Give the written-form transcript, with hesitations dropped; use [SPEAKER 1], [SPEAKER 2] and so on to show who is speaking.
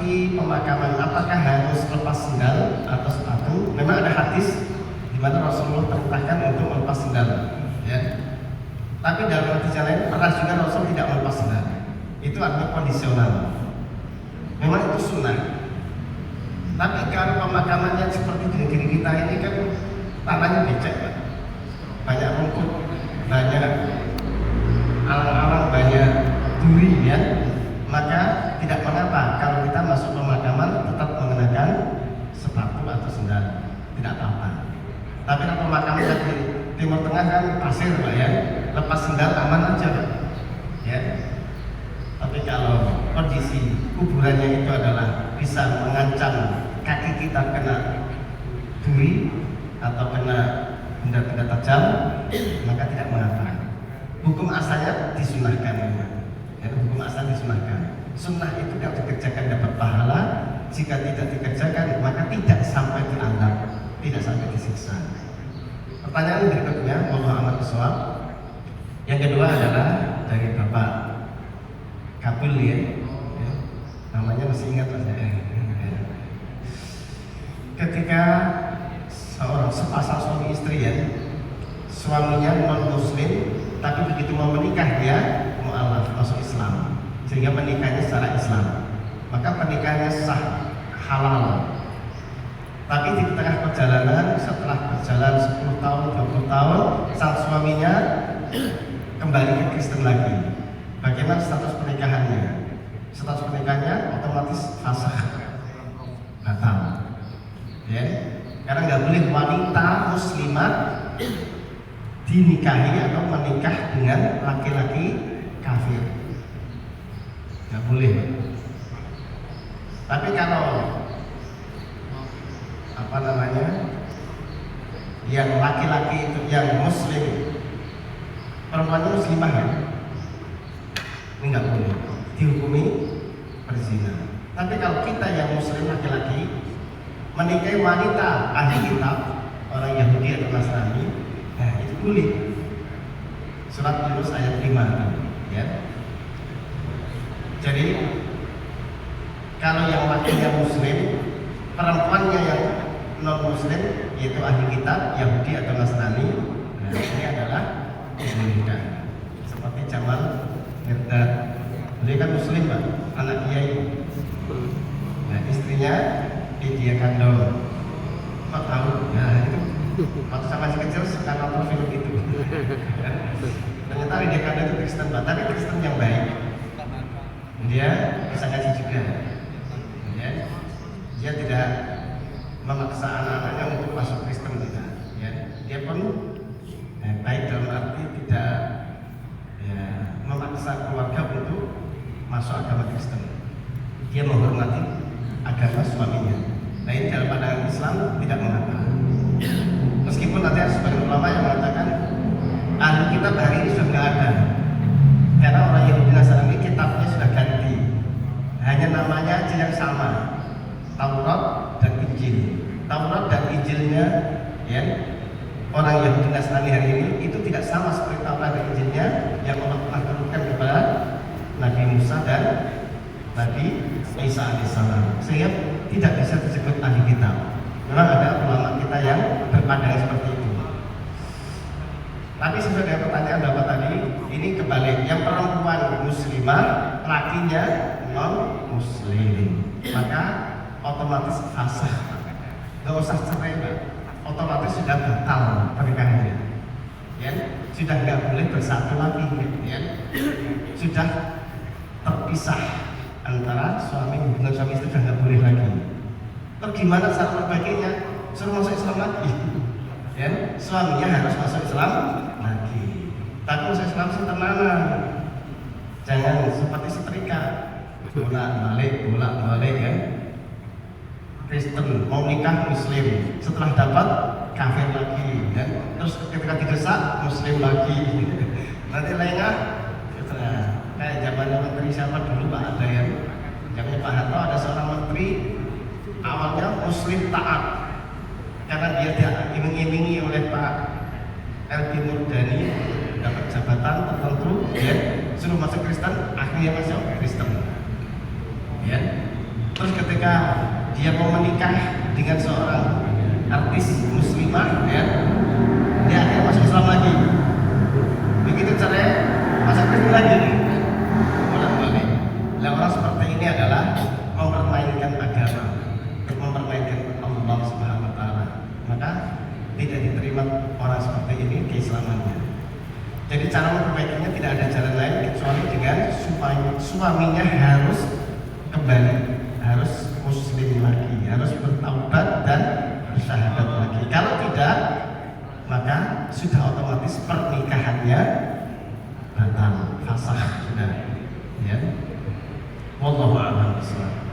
[SPEAKER 1] seperti pemakaman, apakah harus lepas sendal atau sepatu? Memang ada hadis di mana Rasulullah perintahkan untuk melepas sendal, ya. Tapi dalam hadis yang lain pernah juga Rasul tidak melepas sendal. Itu artinya kondisional. Memang itu sunnah. Tapi kalau pemakamannya seperti di negeri kita ini kan tanahnya becek, Pak. Banyak rumput, banyak alang-alang, banyak duri, ya. Maka tidak mengapa kalau kita masuk pemakaman tetap mengenakan sepatu atau sendal, tidak apa-apa. Tapi kalau pemakaman di Timur Tengah kan pasir, Pak, ya, lepas sendal aman aja, Pak, ya. Tapi kalau kondisi kuburannya itu adalah bisa mengancam kaki kita kena duri atau kena benda-benda tajam, maka tidak mengapa. Hukum asalnya disunahkan, ya, hukum asal disunahkan. Sunnah itu kalau dikerjakan dapat pahala, jika tidak dikerjakan maka tidak sampai dianggap, tidak sampai disiksa. Pertanyaan berikutnya, wallahu a'lam bishawab. Yang kedua adalah dari Bapak Kabul, ya. Namanya masih ingat Mas, ya. Ketika sepasang suami istri, ya, suaminya non muslim tapi begitu mau menikah dia mu'alaf, masuk Islam, sehingga menikahnya secara Islam, maka pernikahannya sah, halal. Tapi di tengah perjalanan, setelah berjalan 10 tahun, 20 tahun, sang suaminya kembali ke Kristen lagi. Bagaimana status pernikahannya? Status pernikahannya otomatis fasakh, batal, ya. Karena nggak boleh wanita muslimah dinikahi atau menikah dengan laki-laki kafir, nggak boleh. Tapi kalau yang laki-laki itu yang muslim, perempuannya muslimah, ya, ini nggak boleh, dihukumi berzina. Tapi kalau kita yang muslim laki-laki menikahi wanita ahli kitab, orang Yahudi atau Nasrani, nah itu boleh. Surat Yunus ayat 5, ya. Jadi kalau yang lakinya muslim, perempuannya yang non muslim, yaitu ahli kitab, Yahudi atau Nasrani, nah ini adalah dibolehkan. Seperti Jamal Mirdad, dia kan muslim, Pak, anak kiai. Nah istrinya dia kandung, kok tahu? Nah itu waktu saya masih kecil suka nonton film itu. Ternyata dia kandung itu Kristen, Pak, tapi Kristen yang baik. Dia bisa ngaji juga, ya. Dia tidak memaksa anak-anaknya untuk masuk Kristen, tidak, ya. Dia pun baik dalam arti tidak, ya, memaksa keluarga untuk masuk agama Kristen. Dia menghormati agama suaminya. Nah ini dalam pandangan Islam tidak mengapa. Meskipun ada sebagian ulama yang mengatakan ahli kitab hari ini sudah nggak ada, karena orang Yahudi Nasrani kitabnya sudah ganti, hanya namanya aja yang sama, Taurat dan Injil. Taurat dan Injilnya, ya, orang Yahudi Nasrani hari ini itu tidak sama seperti Taurat dan Injilnya yang Allah telah turunkan kepada Nabi Musa dan Nabi Isa alaihissalam, sehingga tidak bisa disebut ahli kitab. Memang ada ulama kita yang berpandangan seperti itu. Tapi sesuai dengan pertanyaan Bapak tadi, ini kebalik. Yang perempuan muslimah, lakinya non muslim, maka otomatis fasakh. Gak usah cerai, Pak. Otomatis sudah batal pernikahannya, ya. Sudah nggak boleh bersatu lagi, ya. Sudah terpisah antara hubungan suami istri, sudah nggak boleh lagi. Terus gimana cara perbaikinya? Suruh masuk Islam lagi, ya. Suaminya harus masuk Islam lagi. Tapi masuk Islam tenanan, jangan seperti setrika, bolak-balik, ya. Kristen mau nikah muslim, setelah dapat kafir lagi, ya. Terus ketika didesak muslim lagi, nanti lengah. Kayak zamannya menteri siapa dulu, Pak, ada yang zamannya Pak Harto, ada seorang menteri awalnya muslim taat karena dia diiming-imingi oleh Pak LB Murdani dapat jabatan tertentu, ya, suruh masuk Kristen, akhirnya masuk Kristen, ya. terus ketika dia mau menikah dengan seorang artis muslimah, ya, dia akhirnya masuk Islam lagi. Begitu cerai, masuk Kristen lagi, bolak-balik. Nah, orang seperti ini adalah mempermainkan agama, mempermainkan Allah Subhanahu Wa Taala. Maka tidak diterima orang seperti ini keislamannya. Jadi cara memperbaikinya tidak ada jalan lain kecuali dengan suaminya harus kembali, harus muslim lagi, harus bertaubat dan bersyahadat lagi. Kalau tidak, maka sudah otomatis pernikahannya batal, fasah sudah. Ya. Wallahu a'lam bishawab.